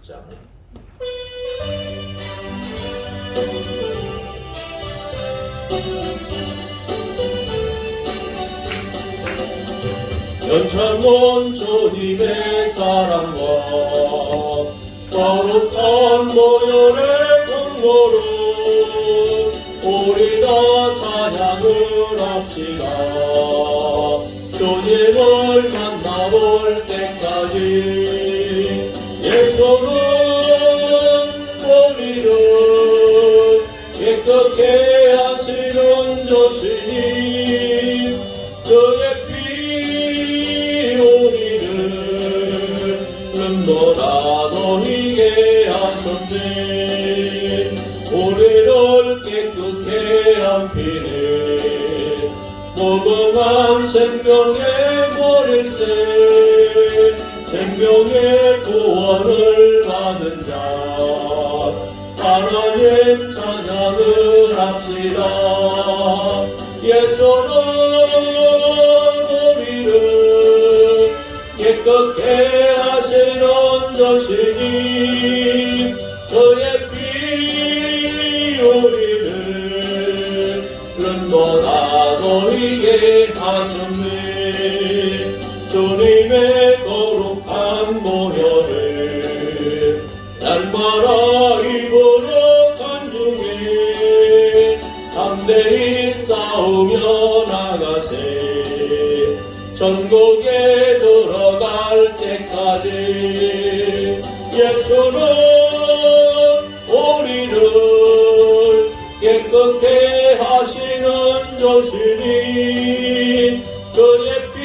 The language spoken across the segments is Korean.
6장. 연창문 주님의 사랑과 거룩한 모열의 공로로 우리 다 찬양을 합시다. 주님을 만나볼 때까지 예수는 우리를 깨끗게 하시는 주시니 그의 피 우리를 눈보다 너희게 하셨네. 우리를 깨끗게 한 피는 무궁한 생명의 보일세. 생명의 구원을 받은 자 하나님 찬양을 합시다. 예수는 우리를 깨끗게 하시는 주시니 그의 피 우리를 눈보다 너희게 하셨네. 주님의 거룩한 모혈을 날마다 입으러 간중에 담대히 싸우며 나가세. 천국에 들어갈 때까지 예수는 우리를 깨끗게 하시는 주시니 그의 피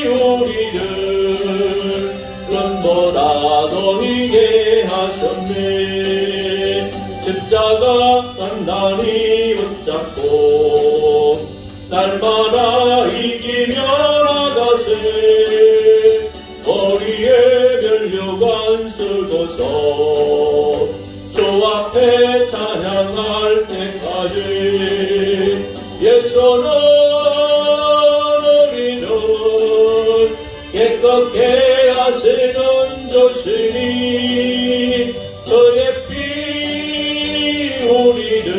우리를 눈보다 너희게 하셨네. 십자가 단단히 붙잡고 날마다 이기며 나가세. 머리에 면류관 쓰고서 주 앞에 찬양할 때까지 예수는 우리를 깨끗게 하시는 주시니 그의 피 우리를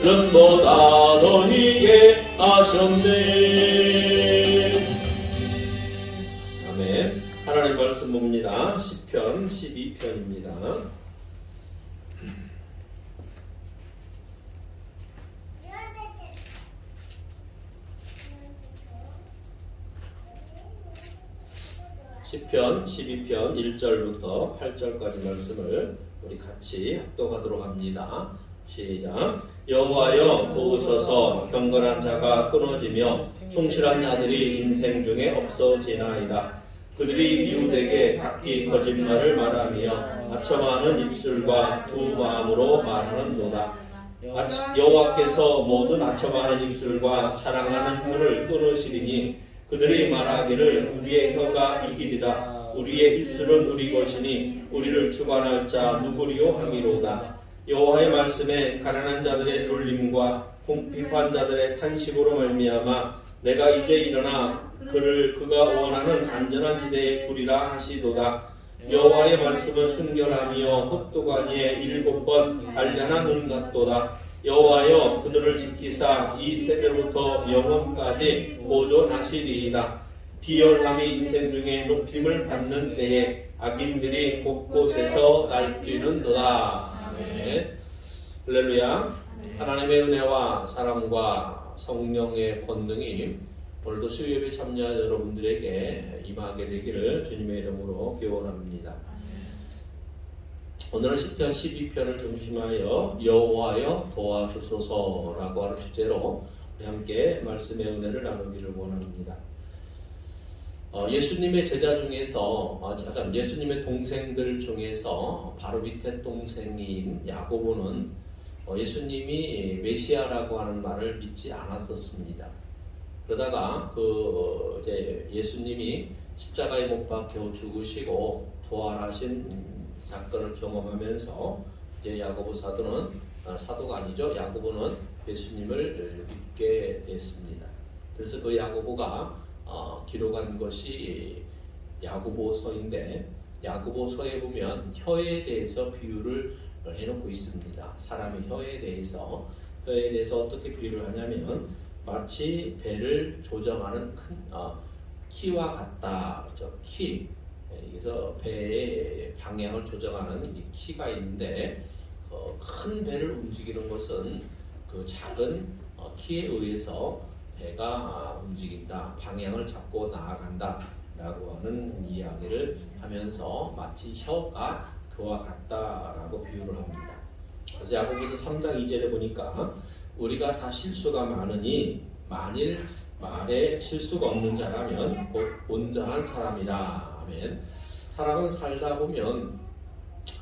눈보다 너희게 하셨네. 아멘. 하나님 말씀 봅니다. 시편 12편입니다. 시편 12편 1절부터 8절까지 말씀을 우리 같이 합독하도록 합니다. 시작. 여호와여 도우소서. 경건한 자가 끊어지며 충실한 자들이 인생 중에 없어지나이다. 그들이 이웃에게 각기 거짓말을 말하며 아첨하는 입술과 두 마음으로 말하는도다. 여호와께서 모든 아첨하는 입술과 자랑하는 혀를 끊으시리니 그들이 말하기를 우리의 혀가 이기리라. 우리의 입술은 우리 것이니 우리를 주관할 자 누구리요 함이로다. 여호와의 말씀에 가난한 자들의 놀림과 비판자들의 탄식으로 말미암아 내가 이제 일어나 그가 원하는 안전한 지대에 두리라 하시도다. 여호와의 말씀은 순결하며 흡도가니에 7번 단련한 운 같도다. 여호와여 그들을 지키사 이 세대로부터 영원까지 보존하시리이다. 비열함이 인생 중에 높임을 받는 때에 악인들이 곳곳에서 날뛰는도다. 아멘. 할렐루야. 하나님의 은혜와 사랑과 성령의 권능이 오늘도 수요예배 참여자 여러분들에게 임하게 되기를 주님의 이름으로 기원합니다. 오늘은 시편 12편을 중심하여 여호와여 도와주소서라고 하는 주제로 우리 함께 말씀의 은혜를 나누기를 원합니다. 예수님의 제자 중에서 예수님의 동생들 중에서 바로 밑에 동생인 야고보는 예수님이 메시아라고 하는 말을 믿지 않았었습니다. 그러다가 이제 예수님이 십자가에 못 박혀 죽으시고 부활하신 사건을 경험하면서 이제 야고보 사도는 사도가 아니죠. 야고보는 예수님을 믿게 됐습니다. 그래서 그 야고보가 기록한 것이 야고보서인데 야고보서에 보면 혀에 대해서 비유를 해놓고 있습니다. 사람의 혀에 대해서 어떻게 비유를 하냐면 마치 배를 조정하는 큰 키와 같다. 그렇죠? 키. 그래서 배의 방향을 조정하는 이 키가 있는데 큰 배를 움직이는 것은 그 작은 키에 의해서 배가 움직인다. 방향을 잡고 나아간다. 라고 하는 이야기를 하면서 마치 혀가 그와 같다라고 비유를 합니다. 그래서 야고보서 3장 2절에 보니까 우리가 다 실수가 많으니 만일 말에 실수가 없는 자라면 곧 온전한 사람이다. 아멘. 사람은 살다 보면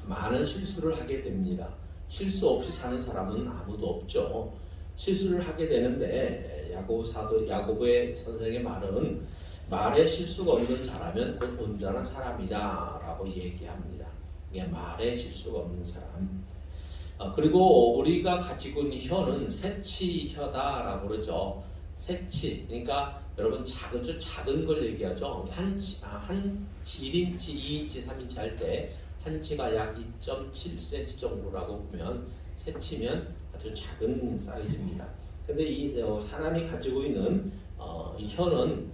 많은 실수를 하게 됩니다. 실수 없이 사는 사람은 아무도 없죠. 실수를 하게 되는데 야고보의 선생의 말은 말에 실수가 없는 자라면 곧 온전한 사람이다 라고 얘기합니다. 이게 말에 실수가 없는 사람. 그리고 우리가 가지고 있는 혀는 새치혀다라고 그러죠. 새치. 그러니까 여러분 작은 걸 얘기하죠. 한 1인치, 2인치, 3인치 할 때 한 치가 약 2.7cm 정도라고 보면 새치면 아주 작은 사이즈입니다. 근데 이 사람이 가지고 있는 이 혀는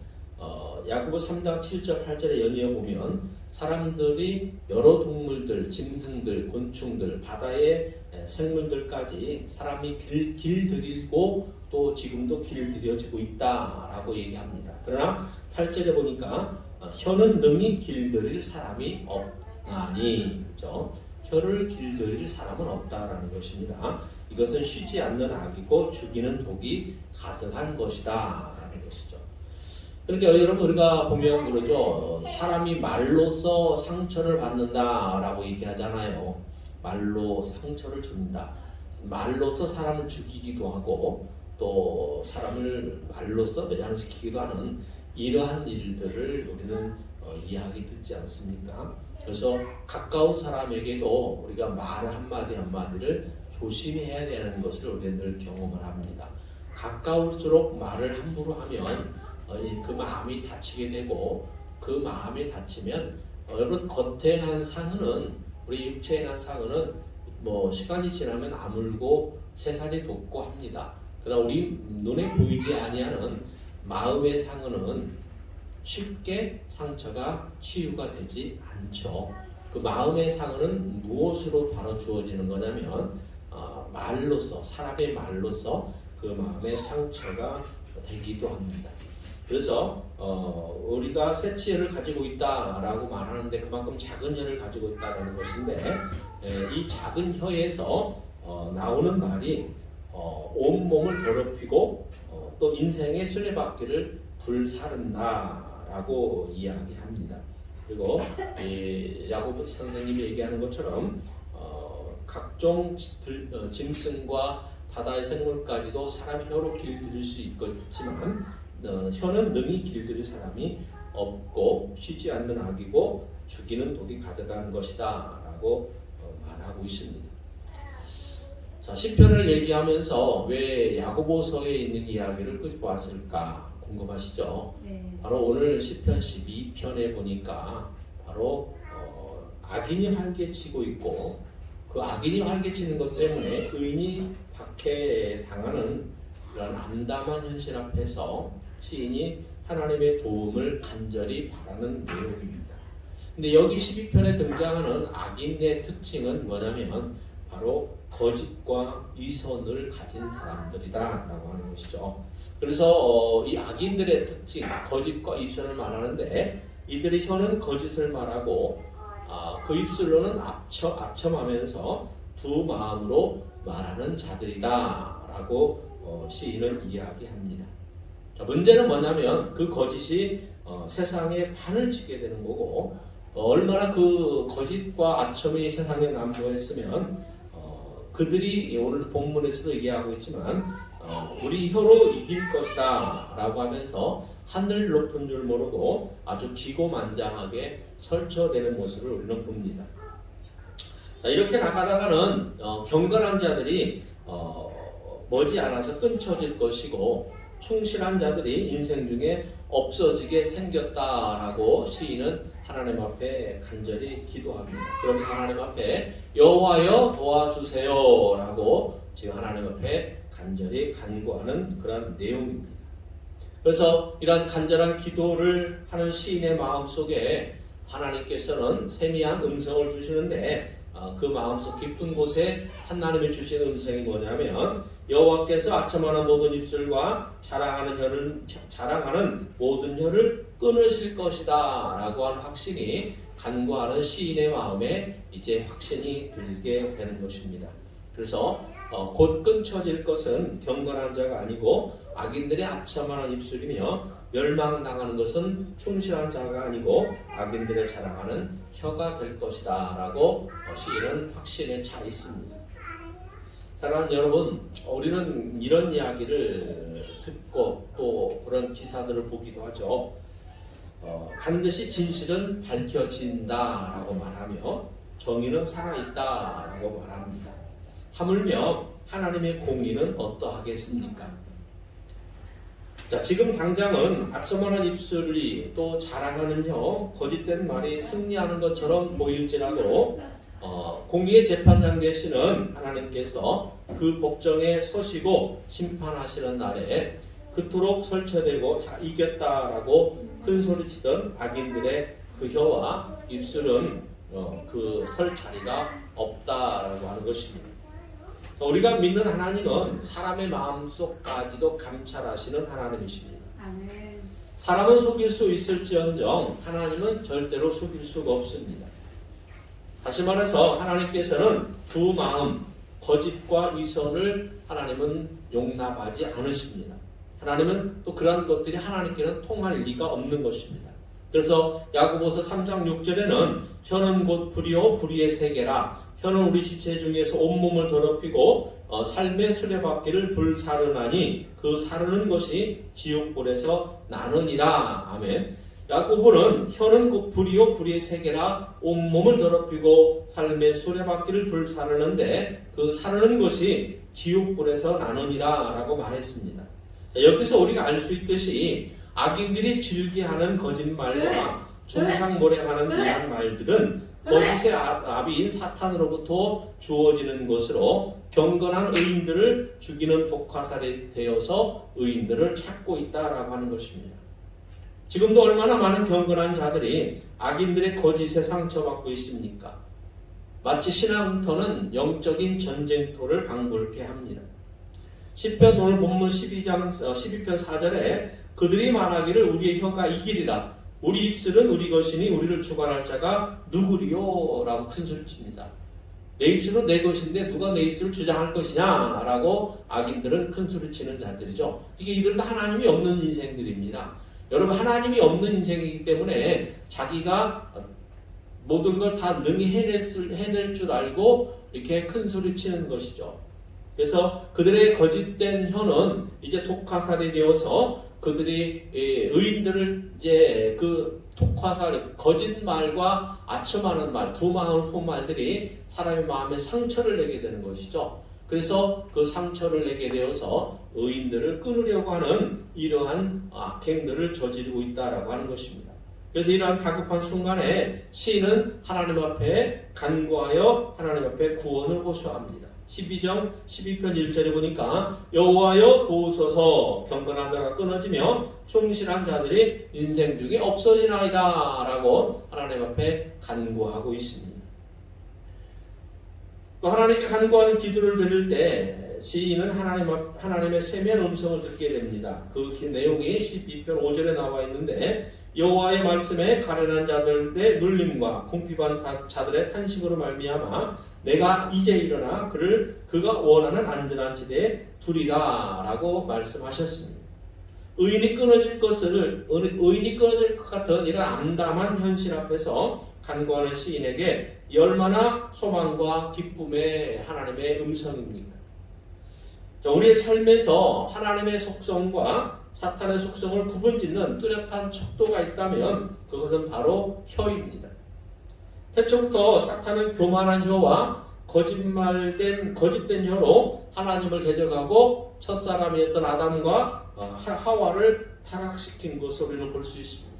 야고보 3장 7절 8절에 연이어 보면 사람들이 여러 동물들, 짐승들, 곤충들, 바다의 생물들까지 사람이 길들이고 또 지금도 길들여지고 있다라고 얘기합니다. 그러나 8절에 보니까 혀는 능히 길들일 사람이 없나니, 그렇죠? 혀를 길들일 사람은 없다라는 것입니다. 이것은 쉬지 않는 악이고 죽이는 독이 가득한 것이다 라는 것이죠. 그러니까 여러분 우리가 보면 그러죠. 사람이 말로써 상처를 받는다라고 얘기하잖아요. 말로 상처를 준다. 말로써 사람을 죽이기도 하고 또 사람을 말로써 매장시키기도 하는 이러한 일들을 우리는 이야기 듣지 않습니까? 그래서 가까운 사람에게도 우리가 말 한마디 한마디를 조심해야 되는 것을 우리는 늘 경험을 합니다. 가까울수록 말을 함부로 하면 그 마음이 다치게 되고 그 마음이 다치면 여러분 겉에 난 상흔은 우리 육체에 난 상흔은 뭐 시간이 지나면 아물고 새살이 돋고 합니다. 그러나 우리 눈에 보이지 아니하는 마음의 상흔은 쉽게 상처가 치유가 되지 않죠. 그 마음의 상흔은 무엇으로 바로 주어지는 거냐면 말로써, 사람의 말로써 그 마음의 상처가 되기도 합니다. 그래서 우리가 새치혈을 가지고 있다라고 말하는데 그만큼 작은 혀를 가지고 있다는 것인데 이 작은 혀에서 나오는 말이 온몸을 더럽히고 또 인생의 수레바퀴를 불사른다라고 이야기합니다. 그리고 야고보 선생님이 얘기하는 것처럼 각종 짐승과 바다의 생물까지도 사람이 혀로 길들일 수 있지만 혀는 능히 길들일 사람이 없고 쉬지 않는 악이고 죽이는 독이 가득한 것이다 라고 말하고 있습니다. 자, 시편을 얘기하면서 왜 야고보서에 있는 이야기를 끌고 왔을까 궁금하시죠? 네. 바로 오늘 시편 12편에 보니까 바로 악인이 활개치고 있고 그 악인이 활개치는 것 때문에 의인이 박해당하는 그런 암담한 현실 앞에서 시인이 하나님의 도움을 간절히 바라는 내용입니다. 근데 여기 12편에 등장하는 악인의 특징은 뭐냐면 바로 거짓과 위선을 가진 사람들이다 라고 하는 것이죠. 그래서 이 악인들의 특징, 거짓과 위선을 말하는데 이들의 혀는 거짓을 말하고 그 입술로는 아첨하면서 두 마음으로 말하는 자들이다 라고 시인은 이야기합니다. 자, 문제는 뭐냐면 그 거짓이 세상에 판을 치게 되는 거고 얼마나 그 거짓과 아첨이 세상에 난무했으면 그들이 오늘 본문에서도 얘기하고 있지만 우리 혀로 이길 것이다 라고 하면서 하늘 높은 줄 모르고 아주 기고만장하게 설쳐대는 모습을 우리는 봅니다. 자, 이렇게 나가다가는 경건한 자들이 머지않아서 끊쳐질 것이고 충실한 자들이 인생 중에 없어지게 생겼다라고 시인은 하나님 앞에 간절히 기도합니다. 그러면서 하나님 앞에 여호와여 도와주세요라고 지금 하나님 앞에 간절히 간구하는 그런 내용입니다. 그래서 이러한 간절한 기도를 하는 시인의 마음속에 하나님께서는 세미한 음성을 주시는데 그 마음속 깊은 곳에 하나님이 주신 음성이 뭐냐면 여호와께서 아첨하는 모든 입술과 자랑하는 모든 혀를 끊으실 것이다 라고 하는 확신이 간구하는 시인의 마음에 이제 확신이 들게 되는 것입니다. 그래서 곧 끊쳐질 것은 경건한 자가 아니고 악인들의 아첨하는 입술이며 멸망당하는 것은 충실한 자가 아니고 악인들의 자랑하는 혀가 될 것이다 라고 시인은 확신에 차 있습니다. 사랑하는 여러분, 우리는 이런 이야기를 듣고 또 그런 기사들을 보기도 하죠. 반드시 진실은 밝혀진다 라고 말하며 정의는 살아있다 라고 말합니다. 하물며 하나님의 공의는 어떠하겠습니까? 자, 지금 당장은 아첨하는 입술이 또 자랑하는 혀, 거짓된 말이 승리하는 것처럼 보일지라도 공의의 재판장 되시는 하나님께서 그 법정에 서시고 심판하시는 날에 그토록 설치되고 다 이겼다라고 큰소리치던 악인들의 그 혀와 입술은 그 설 자리가 없다라고 하는 것입니다. 우리가 믿는 하나님은 사람의 마음속까지도 감찰하시는 하나님이십니다. 아멘. 사람은 속일 수 있을지언정 하나님은 절대로 속일 수가 없습니다. 다시 말해서 하나님께서는 두 마음, 거짓과 위선을 하나님은 용납하지 않으십니다. 하나님은 또 그러한 것들이 하나님께는 통할 리가 없는 것입니다. 그래서 야고보서 3장 6절에는 혀는 곧 불이요 불의의 세계라. 혀는 우리 지체 중에서 온몸을 더럽히고 삶의 수레바퀴를 불사르나니 그 사르는 것이 지옥불에서 나느니라. 아멘. 야고보는 혀는 곧 불이요 불의의 세계라 온몸을 더럽히고 삶의 수레바퀴를 불사르는데 그 사르는 것이 지옥불에서 나느니라 라고 말했습니다. 여기서 우리가 알 수 있듯이 악인들이 즐기하는 거짓말과 중상모략하는 이러한 말들은 거짓의 아비인 사탄으로부터 주어지는 것으로 경건한 의인들을 죽이는 독화살이 되어서 의인들을 찾고 있다라고 하는 것입니다. 지금도 얼마나 많은 경건한 자들이 악인들의 거짓에 상처받고 있습니까? 마치 신앙터는 영적인 전쟁터를 방불케 합니다. 시편 오늘 본문 12편 4절에 그들이 말하기를 우리의 혀가 이기리라. 우리 입술은 우리 것이니 우리를 주관할 자가 누구리요? 라고 큰소리칩니다. 내 입술은 내 것인데 누가 내 입술을 주장할 것이냐? 라고 악인들은 큰소리치는 자들이죠. 이들은 하나님이 없는 인생들입니다. 여러분, 하나님이 없는 인생이기 때문에 자기가 모든 걸 다 능히 해낼 줄 알고 이렇게 큰소리치는 것이죠. 그래서 그들의 거짓된 혀는 이제 독화살이 되어서 그들이 의인들을 이제 그 독화살, 거짓말과 아첨하는 말, 두 마음을 푼 말들이 사람의 마음에 상처를 내게 되는 것이죠. 그래서 그 상처를 내게 되어서 의인들을 끊으려고 하는 이러한 악행들을 저지르고 있다라고 하는 것입니다. 그래서 이러한 다급한 순간에 시인은 하나님 앞에 간구하여 하나님 앞에 구원을 호소합니다. 12편 1절에 보니까 여호와여 도우소서 경건한 자가 끊어지며 충실한 자들이 인생 중에 없어지나이다 라고 하나님 앞에 간구하고 있습니다. 또 하나님께 간구하는 기도를 드릴 때 시인은 하나님의 세미한 음성을 듣게 됩니다. 그 내용이 12편 5절에 나와 있는데 여호와의 말씀에 가련한 자들의 눌림과 궁핍한 자들의 탄식으로 말미암아 내가 이제 일어나 그가 원하는 안전한 지대에 두리라 라고 말씀하셨습니다. 의인이 끊어질 것 같은 이런 암담한 현실 앞에서 간구하는 시인에게 얼마나 소망과 기쁨의 하나님의 음성입니까? 우리의 삶에서 하나님의 속성과 사탄의 속성을 구분짓는 뚜렷한 척도가 있다면 그것은 바로 혀입니다. 태초부터 사탄은 교만한 혀와 거짓된 혀로 하나님을 대적하고 첫사람이었던 아담과 하와를 타락시킨 것을 우리는 볼 수 있습니다.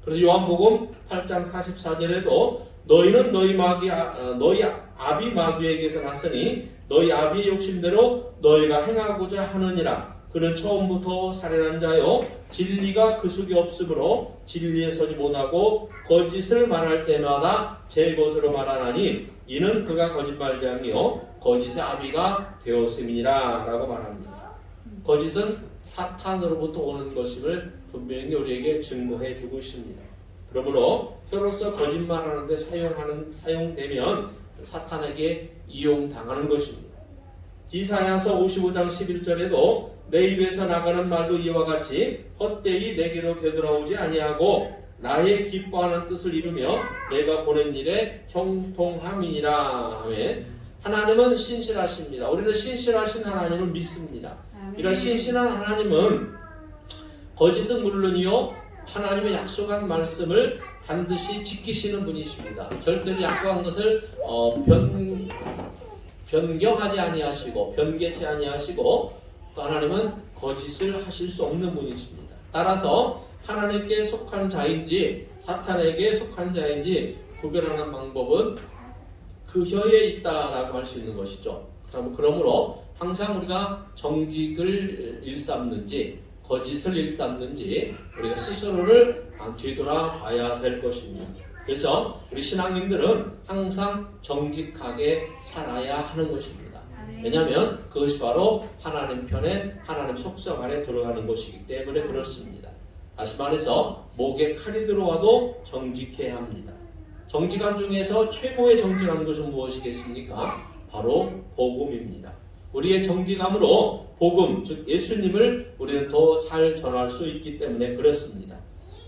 그래서 요한복음 8장 44절에도 너희는 너희 아비 마귀에게서 났으니 너희 아비의 욕심대로 너희가 행하고자 하느니라. 그는 처음부터 살인한 자요 진리가 그 속에 없으므로 진리에 서지 못하고 거짓을 말할 때마다 제 것으로 말하나니 이는 그가 거짓말장이요 거짓의 아비가 되었음이니라 라고 말합니다. 거짓은 사탄으로부터 오는 것임을 분명히 우리에게 증거해 주고 있습니다. 그러므로 혀로서 거짓말하는데 사용되면 사탄에게 이용당하는 것입니다. 이사야서 55장 11절에도 내 입에서 나가는 말도 이와 같이 헛되이 내게로 되돌아오지 아니하고 나의 기뻐하는 뜻을 이루며 내가 보낸 일에 형통함이니라. 아멘. 하나님은 신실하십니다. 우리는 신실하신 하나님을 믿습니다. 이런 신실한 하나님은 거짓은 물론이요 하나님의 약속한 말씀을 반드시 지키시는 분이십니다. 절대로 약속한 것을 변경하지 아니하시고 변개치 아니하시고 또 하나님은 거짓을 하실 수 없는 분이십니다. 따라서 하나님께 속한 자인지 사탄에게 속한 자인지 구별하는 방법은 그 혀에 있다라고 할 수 있는 것이죠. 그러므로 항상 우리가 정직을 일삼는지 거짓을 일삼는지 우리가 스스로를 뒤돌아봐야 될 것입니다. 그래서 우리 신앙인들은 항상 정직하게 살아야 하는 것입니다. 왜냐하면 그것이 바로 하나님 편에 하나님 속성 안에 들어가는 것이기 때문에 그렇습니다. 다시 말해서 목에 칼이 들어와도 정직해야 합니다. 정직한 중에서 최고의 정직한 것은 무엇이겠습니까? 바로 복음입니다. 우리의 정직함으로 복음, 즉 예수님을 우리는 더 잘 전할 수 있기 때문에 그렇습니다.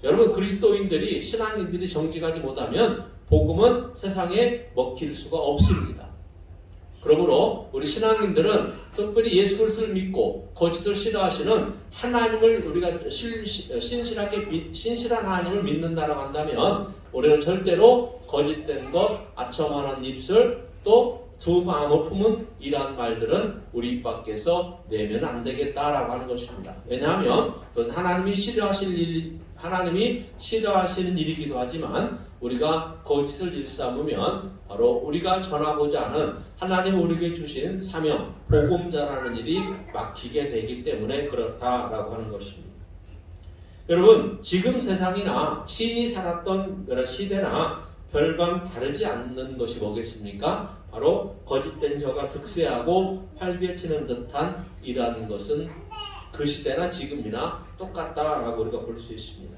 여러분 그리스도인들이 신앙인들이 정직하지 못하면 복음은 세상에 먹힐 수가 없습니다. 그러므로 우리 신앙인들은 특별히 예수 그리스도를 믿고 거짓을 싫어하시는 하나님을 우리가 신실한 하나님을 믿는다라고 한다면 우리는 절대로 거짓된 것, 아첨하는 입술, 또 두 마음을 품은 이러한 말들은 우리 입 밖에서 내면 안 되겠다라고 하는 것입니다. 왜냐하면 하나님이 싫어하시는 일이기도 하지만 우리가 거짓을 일삼으면 바로 우리가 전하고자 하는 하나님이 우리에게 주신 사명, 복음자라는 일이 막히게 되기 때문에 그렇다라고 하는 것입니다. 여러분 지금 세상이나 시인이 살았던 그런 시대나 별반 다르지 않는 것이 뭐겠습니까? 바로 거짓된 혀가 득세하고 활개치는 듯한 이러한 것은 그 시대나 지금이나 똑같다라고 우리가 볼 수 있습니다.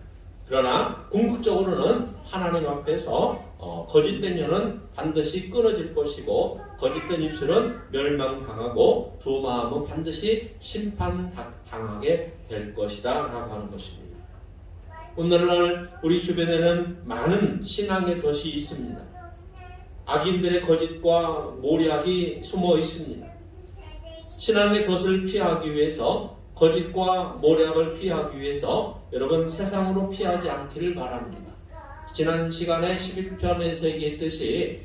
그러나 궁극적으로는 하나님 앞에서 거짓된 혀는 반드시 끊어질 것이고 거짓된 입술은 멸망당하고 두 마음은 반드시 심판당하게 될 것이다 라고 하는 것입니다. 오늘날 우리 주변에는 많은 신앙의 덫이 있습니다. 악인들의 거짓과 모략이 숨어 있습니다. 신앙의 덫을 피하기 위해서 거짓과 모략을 피하기 위해서 여러분 세상으로 피하지 않기를 바랍니다. 지난 시간에 11편에서 얘기했듯이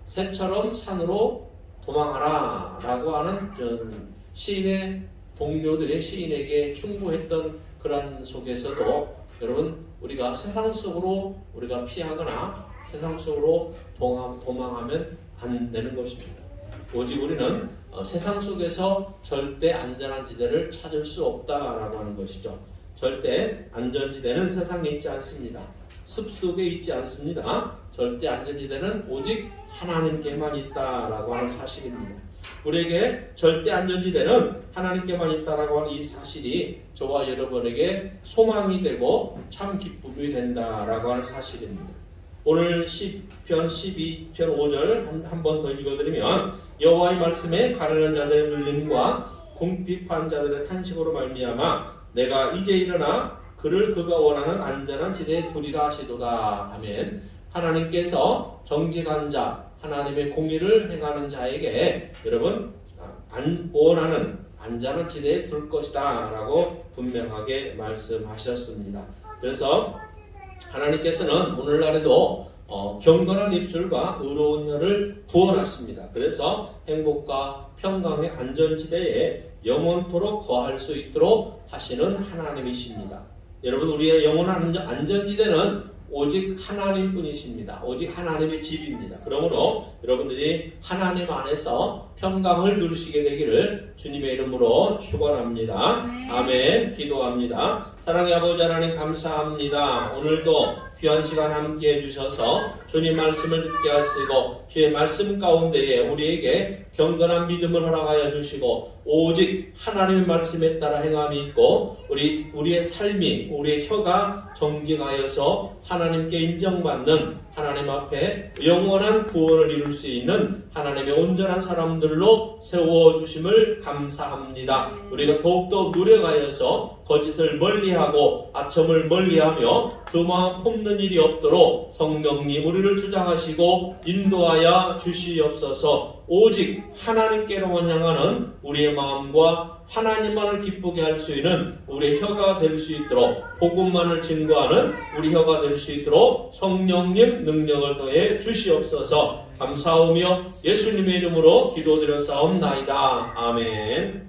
새처럼 산으로 도망하라 라고 하는 시인의 동료들의 시인에게 충고했던 그런 속에서도 여러분 우리가 세상 속으로 우리가 피하거나 세상 속으로 도망하면 안 되는 것입니다. 오직 우리는 세상 속에서 절대 안전한 지대를 찾을 수 없다라고 하는 것이죠. 절대 안전지대는 세상에 있지 않습니다. 숲속에 있지 않습니다. 절대 안전지대는 오직 하나님께만 있다라고 하는 사실입니다. 우리에게 절대 안전지대는 하나님께만 있다라고 하는 이 사실이 저와 여러분에게 소망이 되고 참 기쁨이 된다라고 하는 사실입니다. 오늘 10편 12편 5절 한 번 더 읽어드리면 여호와의 말씀에 가난한 자들의 눌림과 궁핍한 자들의 탄식으로 말미암아 내가 이제 일어나 그를 그가 원하는 안전한 지대에 두리라 하시도다. 아멘. 하나님께서 정직한 자 하나님의 공의를 행하는 자에게 여러분 원하는 안전한 지대에 둘 것이다 라고 분명하게 말씀하셨습니다. 그래서 하나님께서는 오늘날에도 경건한 입술과 의로운 혀를 구원하십니다. 그래서 행복과 평강의 안전지대에 영원토록 거할 수 있도록 하시는 하나님이십니다. 여러분, 우리의 영원한 안전지대는 오직 하나님뿐이십니다. 오직 하나님의 집입니다. 그러므로 여러분들이 하나님 안에서 평강을 누리시게 되기를 주님의 이름으로 축원합니다. 아멘. 기도합니다. 사랑의 아버지 하나님 감사합니다. 오늘도 귀한 시간 함께 해주셔서 주님 말씀을 듣게 하시고 주의 말씀 가운데에 우리에게 경건한 믿음을 허락하여 주시고 오직 하나님의 말씀에 따라 행함이 있고 우리의 삶이 우리의 혀가 정직하여서 하나님께 인정받는 하나님 앞에 영원한 구원을 이룰 수 있는 하나님의 온전한 사람들로 세워주심을 감사합니다. 우리가 더욱더 노력하여서 거짓을 멀리하고 아첨을 멀리하며 그 마음 품는 일이 없도록 성령님 우리를 주장하시고 인도하여 주시옵소서. 오직 하나님께로만 향하는 우리의 마음과 하나님만을 기쁘게 할 수 있는 우리의 혀가 될 수 있도록 복음만을 증거하는 우리 혀가 될 수 있도록 성령님 능력을 더해 주시옵소서. 감사하며 예수님의 이름으로 기도드렸사옵나이다. 아멘.